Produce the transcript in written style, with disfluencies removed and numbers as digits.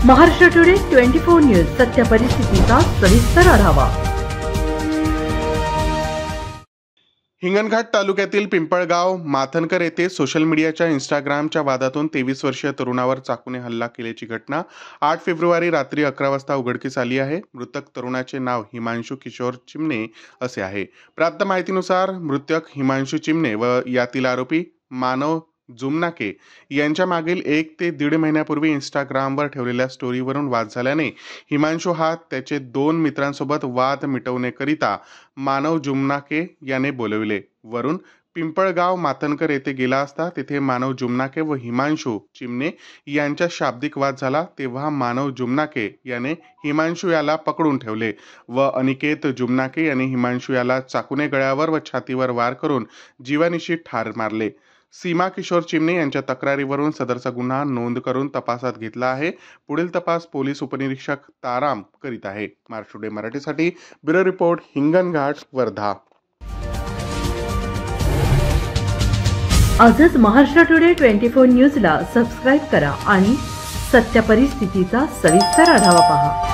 Maharashtra today 24 news सत्य परिस्थितीचा सविस्तर आढावा। हिंगणघाट तालुक्यातील पिंपळगाव माथनकर येथे सोशल मीडियाच्या इंस्टाग्रामच्या वादातून 23 वर्षीय तरुणावर चाकूने हल्ला केल्याची घटना 8 फेब्रुवारी रात्री 11 वाजता उघडकीस आली आहे। मृतक तरुणाचे नाव हिमांशु किशोर चिमणे असे आहे। प्राप्त माहितीनुसार मृतक हिमांशु चिमणे व यातील आरोपी मानव जुमनाके यांच्या मागील 1 ते 1.5 महिन्यापूर्वी इंस्टाग्रामवर ठेवलेल्या स्टोरीवरून वाद झाल्याने हिमांशु हा त्याचे 2 मित्रांसोबत वाद मिटवण्याकरिता मानव जुमनाके याने बोलविले वरून पिंपळगाव माथनकर येथे गेला असता तिथे मानव जुमनाके व हिमांशु चिमणे यांच्या शाब्दिक वाद झाला। तेव्हा मानव जुमनाके याने हिमांशु याला पकडून ठेवले व अनिकेत जुमनाके यांनी हिमांशु याला चाकूने गळ्यावर व छातीवर वार करून जीवानिशी ठार मारले। सीमा किशोर चिमणे यांच्या तक्रारीवरून सदरचा गुन्हा नोंद करून तपासात घेतला आहे। पुढील तपास पोलीस उपनिरीक्षक ताराम करीत आहे। महाराष्ट्र टुडे मराठीसाठी ब्युरो रिपोर्ट, हिंगणघाट, वर्धा। आजच महाराष्ट्र टुडे 24 न्यूजला सबस्क्राइब करा आणि सत्य परिस्थितीचा सविस्तर आढावा पहा।